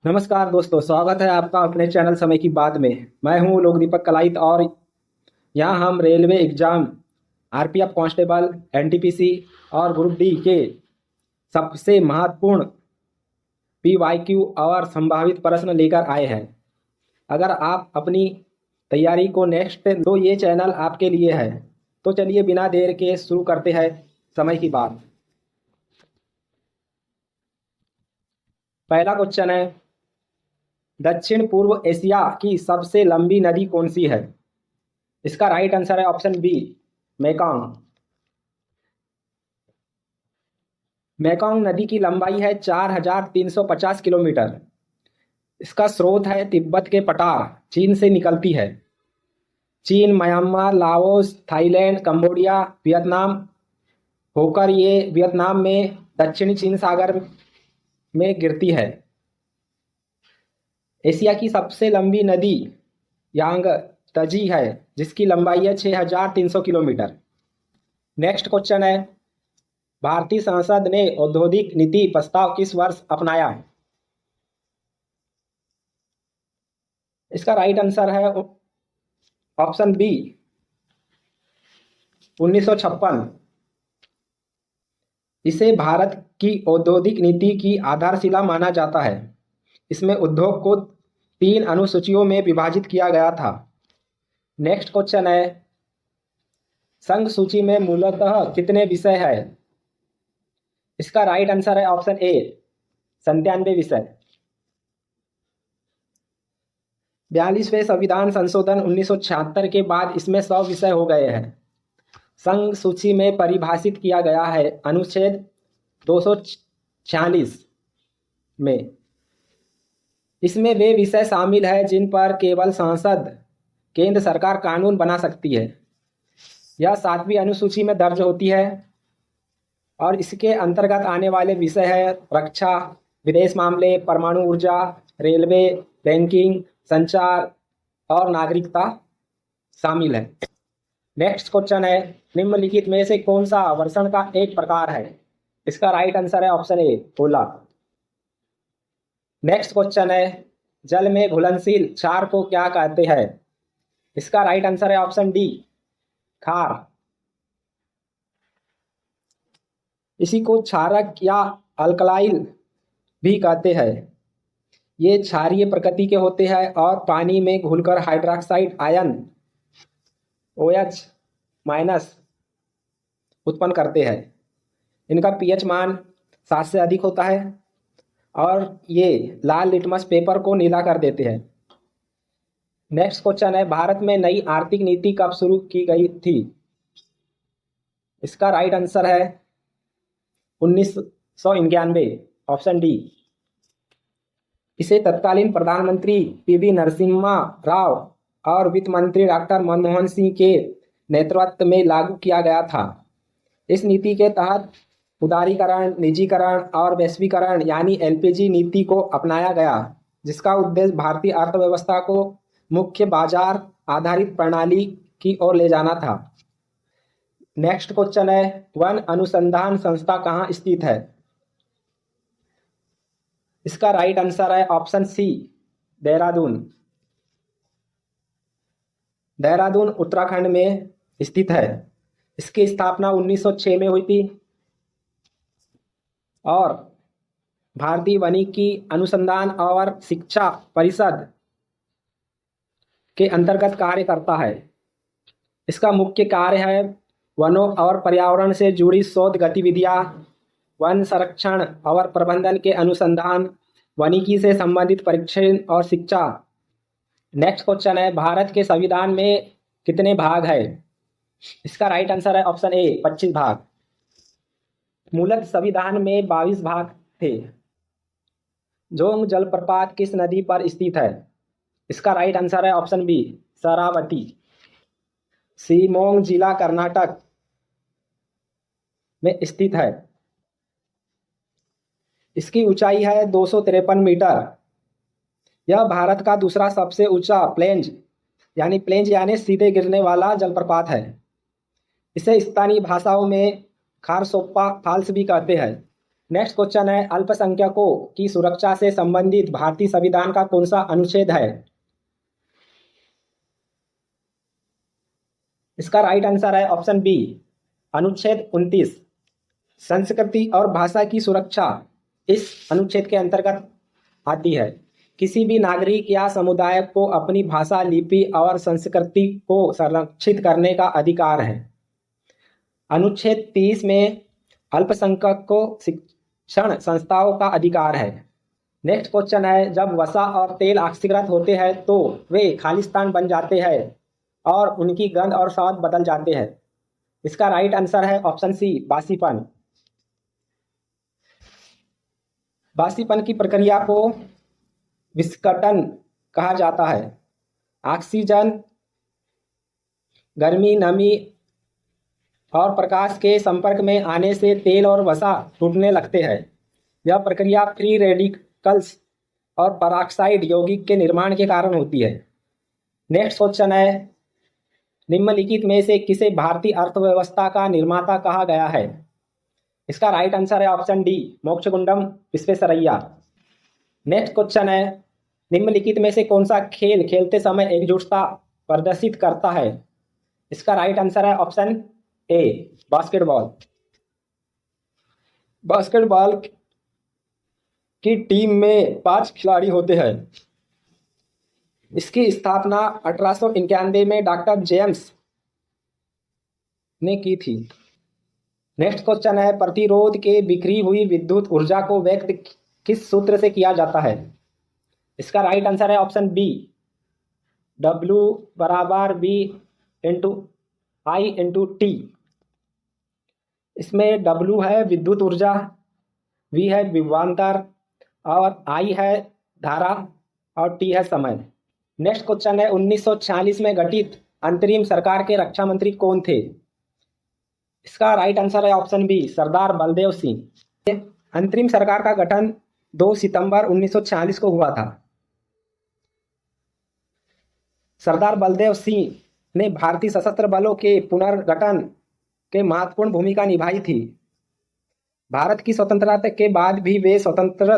नमस्कार दोस्तों, स्वागत है आपका अपने चैनल समय की बात में। मैं हूं लोक दीपक कलाइत और यहां हम railway exam, RPF constable, NTPC और ग्रुप डी के सबसे महत्वपूर्ण पीवाईक्यू और संभावित प्रश्न लेकर आए हैं। अगर आप अपनी तैयारी को नेक्स्ट तो ये चैनल आपके लिए है। तो चलिए बिना देर के शुरू करते हैं समय की बात। पहला क्वेश्चन है, दक्षिण पूर्व एशिया की सबसे लंबी नदी कौन सी है? इसका राइट आंसर है ऑप्शन बी, मेकॉन्ग। मेकॉन्ग नदी की लंबाई है 4350 किलोमीटर। इसका स्रोत है तिब्बत के पठार, चीन से निकलती है। चीन, Myanmar, Laos, Thailand, Cambodia, Vietnam होकर ये वियतनाम में दक्षिणी चीन सागर में गिरती है। एशिया की सबसे लंबी नदी यांगत्जी है, जिसकी लंबाई है 6300 किलोमीटर। नेक्स्ट क्वेश्चन है, भारतीय संसद ने औद्योगिक नीति प्रस्ताव किस वर्ष अपनाया? इसका राइट आंसर है ऑप्शन बी, 1956। इसे भारत की औद्योगिक नीति की आधारशिला माना जाता है। इसमें उद्योग को 3 अनुसूचियों में विभाजित किया गया था। नेक्स्ट क्वेश्चन है, संघ सूची में मूलतः कितने विषय हैं? इसका राइट आंसर है ऑप्शन ए, 97 विषय। 42वें संविधान संशोधन 1976 के बाद इसमें 100 विषय हो गए हैं। संघ सूची में परिभाषित किया गया है अनुच्छेद 246 में। इसमें वे विषय शामिल हैं जिन पर केवल संसद, केंद्र सरकार कानून बना सकती है। यह 7वीं अनुसूची में दर्ज होती है और इसके अंतर्गत आने वाले विषय है रक्षा, विदेश मामले, परमाणु ऊर्जा, रेलवे, बैंकिंग, संचार और नागरिकता शामिल है। नेक्स्ट क्वेश्चन है, निम्नलिखित में से कौन सा वर्षण का एक प्रकार है? इसका राइट आंसर है option A, Ola. Next question है, जल में घुलनशील क्षार को क्या कहते हैं? इसका राइट आंसर है ऑप्शन डी, खार। इसी को क्षारक या अल्कलाइल भी कहते हैं। ये क्षारीय प्रकृति के होते हैं और पानी में घुलकर हाइड्रोक्साइड आयन OH- उत्पन्न करते हैं। इनका पीएच मान 7 से अधिक होता है और ये लाल लिटमस पेपर को नीला कर देते हैं। नेक्स्ट क्वेश्चन है, भारत में नई आर्थिक नीति कब शुरू की गई थी? इसका राइट आंसर है 1991, ऑप्शन डी। इसे तत्कालीन प्रधानमंत्री पीवी नरसिम्हा राव और वित्त मंत्री डॉक्टर मनमोहन सिंह के नेतृत्व में लागू किया गया था। इस नीति के तहत उदारीकरण, निजीकरण और वैश्वीकरण यानी एलपीजी नीति को अपनाया गया, जिसका उद्देश्य भारतीय अर्थव्यवस्था को मुख्य बाजार आधारित प्रणाली की ओर ले जाना था। नेक्स्ट क्वेश्चन है, वन अनुसंधान संस्था कहाँ स्थित है? इसका राइट आंसर है ऑप्शन सी, देहरादून। देहरादून उत्तराखंड में स्थित है। इसकी स्थापना 1906 में हुई थी और भारतीय वानिकी अनुसंधान और शिक्षा परिषद के अंतर्गत कार्य करता है। इसका मुख्य कार्य है वनों और पर्यावरण से जुड़ी शोध गतिविधियां, वन संरक्षण और प्रबंधन के अनुसंधान, वानिकी से संबंधित परीक्षण और शिक्षा। नेक्स्ट क्वेश्चन है, भारत के संविधान में कितने भाग है? इसका राइट आंसर है ऑप्शन ए, 25 भाग। मूलतः संविधान में 22 भाग थे। जोंग जलप्रपात किस नदी पर स्थित है? इसका राइट आंसर है ऑप्शन बी, शरावती। शिवमोगा जिला कर्नाटक में स्थित है। इसकी ऊंचाई है 253 मीटर। यह भारत का दूसरा सबसे ऊंचा प्लेंज यानी सीधे गिरने वाला जलप्रपात है। इसे स्थानीय भाषाओं में खारसोप्पा फॉल्स भी कहते हैं। नेक्स्ट क्वेश्चन है, अल्पसंख्यकों की सुरक्षा से संबंधित भारतीय संविधान का कौन सा अनुच्छेद है? इसका राइट आंसर है ऑप्शन बी, अनुच्छेद 29। संस्कृति और भाषा की सुरक्षा इस अनुच्छेद के अंतर्गत आती है। किसी भी नागरिक या समुदाय को अपनी भाषा, लिपि और संस्कृति को संरक्षित करने का अधिकार है। अनुच्छेद 30 में अल्पसंख्यक को शिक्षण संस्थाओं का अधिकार है। नेक्स्ट क्वेश्चन है, जब वसा और तेल ऑक्सीकृत होते हैं तो वे खालिस्तान बन जाते हैं और उनकी गंध और स्वाद बदल जाते हैं। इसका राइट आंसर है ऑप्शन सी, बासीपन। बासीपन की प्रक्रिया को विस्कटन कहा जाता है। ऑक्सीजन, गर्मी, नमी और प्रकाश के संपर्क में आने से तेल और वसा टूटने लगते हैं। यह प्रक्रिया फ्री रेडिकल्स और पेरोक्साइड यौगिक के निर्माण के कारण होती है। नेक्स्ट क्वेश्चन है, निम्नलिखित में से किसे भारतीय अर्थव्यवस्था का निर्माता कहा गया है? इसका राइट आंसर है option D, Mokshagundam Visvesvaraya. Next question है, निम्नलिखित में से कौन सा खेल खेलते समय एकजुटता प्रदर्शित करता है? इसका राइट आंसर है ऑप्शन ए, बास्केटबॉल। बास्केटबॉल की टीम में 5 खिलाड़ी होते हैं। इसकी स्थापना 1891 में डॉक्टर जेम्स ने की थी। नेक्स्ट क्वेश्चन है, प्रतिरोध के बिखरी हुई विद्युत ऊर्जा को व्यक्त किस सूत्र से किया जाता है? इसका राइट आंसर है ऑप्शन बी, W बराबर B इंटू आई इंटू टी। इसमें W है विद्युत ऊर्जा, V है विभवांतर और I है धारा और T है समय। नेक्स्ट क्वेश्चन है, 1946 में गठित अंतरिम सरकार के रक्षा मंत्री कौन थे? इसका राइट आंसर है ऑप्शन बी, सरदार बलदेव सिंह। अंतरिम सरकार का गठन 2 सितंबर 1946 को हुआ था। सरदार बलदेव सिंह ने भारतीय सशस्त्र बलों के पुनर्गठन के महत्वपूर्ण भूमिका निभाई थी। भारत की स्वतंत्रता के बाद भी वे स्वतंत्र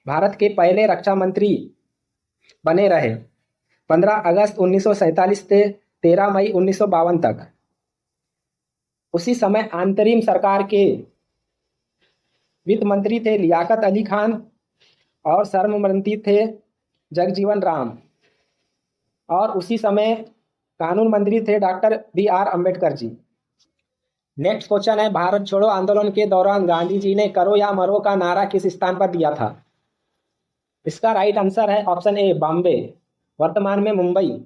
भारत के पहले रक्षा मंत्री बने रहे, 15 अगस्त 1947 से 13 मई 1952 तक। उसी समय अंतरिम सरकार के वित्त मंत्री थे लियाकत अली खान और श्रम मंत्री थे जगजीवन राम, और उसी समय कानून मंत्री थे doctor BR Ambedkar ji. Next question है, भारत छोड़ो आंदोलन के दौरान गांधी जी ने करो या मरो का नारा किस स्थान पर दिया था? इसका राइट आंसर है ऑप्शन ए, बॉम्बे, वर्तमान में मुंबई।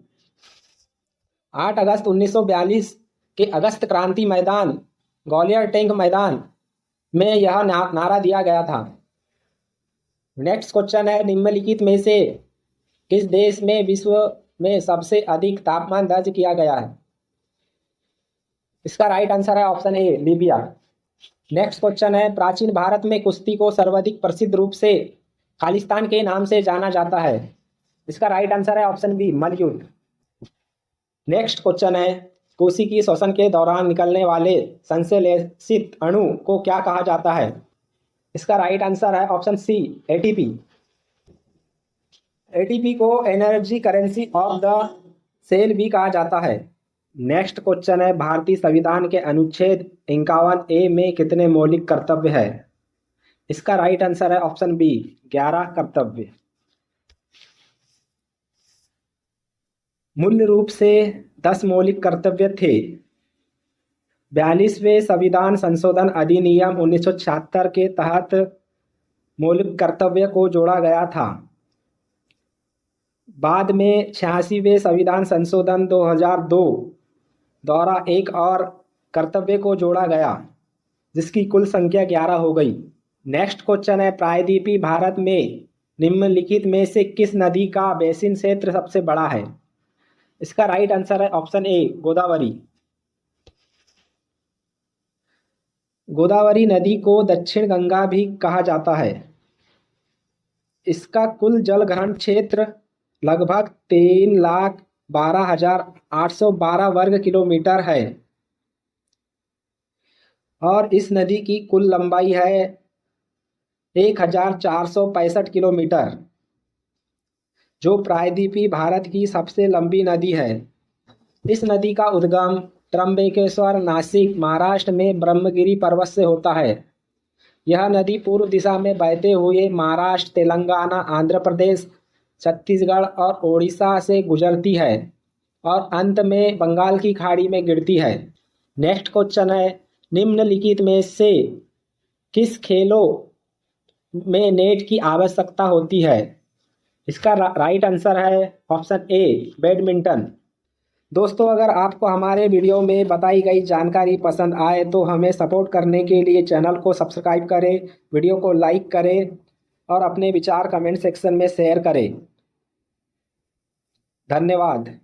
8 अगस्त 1942 के अगस्त क्रांति मैदान, ग्वालियर टैंक मैदान में यह नारा दिया गया था। नेक्स्ट क्वेश्चन है, निम्नलिखित में से किस देश में विश्व में सबसे अधिक तापमान दर्ज किया गया है? इसका राइट आंसर है option A, Libya. Next question है, प्राचीन भारत में कुश्ती को सर्वाधिक प्रसिद्ध रूप से खालिस्तान के नाम से जाना जाता है। इसका राइट आंसर है ऑप्शन बी, मल्लयुद्ध। नेक्स्ट क्वेश्चन है, कोशिकीय श्वसन के दौरान निकलने वाले संश्लेषित अणु को क्या कहा जाता है? इसका राइट आंसर है ऑप्शन सी, ATP। ATP को energy currency of the cell भी कहा जाता है। नेक्स्ट क्वेश्चन है, भारतीय संविधान के अनुच्छेद 51A में कितने मौलिक कर्तव्य है? इसका राइट आंसर है ऑप्शन बी, 11 कर्तव्य। मूल रूप से 10 मौलिक कर्तव्य थे। 42वें संविधान संशोधन अधिनियम 1976 के तहत मौलिक कर्तव्य को जोड़ा गया था। बाद में 86वें संविधान संशोधन 2002 द्वारा एक और कर्तव्य को जोड़ा गया, जिसकी कुल संख्या 11 हो गई। नेक्स्ट क्वेश्चन है, प्रायद्वीपीय भारत में निम्नलिखित में से किस नदी का बेसिन क्षेत्र सबसे बड़ा है? इसका राइट आंसर है ऑप्शन ए, गोदावरी। गोदावरी नदी को दक्षिण गंगा भी कहा जाता है। इसका कुल जल ग्रहण क्षेत्र लगभग 3,12,812 वर्ग किलोमीटर है और इस नदी की कुल लंबाई है 1465 किलोमीटर, जो प्रायद्वीपीय भारत की सबसे लंबी नदी है। इस नदी का उद्गम त्र्यंबकेश्वर, नासिक, महाराष्ट्र में ब्रह्मगिरी पर्वत से होता है। यह नदी पूर्व दिशा में बहते हुए महाराष्ट्र, तेलंगाना, आंध्र प्रदेश, छत्तीसगढ़ और ओडिशा से गुजरती है और अंत में बंगाल की खाड़ी में गिरती है। नेक्स्ट क्वेश्चन है, निम्नलिखित में से किस खेलों में नेट की आवश्यकता होती है? इसका राइट आंसर है ऑप्शन ए, बैडमिंटन। दोस्तों, अगर आपको हमारे वीडियो में बताई गई जानकारी पसंद आए तो हमें सपोर्ट करने के लिए चैनल को सब्सक्राइब करें, वीडियो को लाइक करें और अपने विचार कमेंट सेक्शन में शेयर करें। धन्यवाद।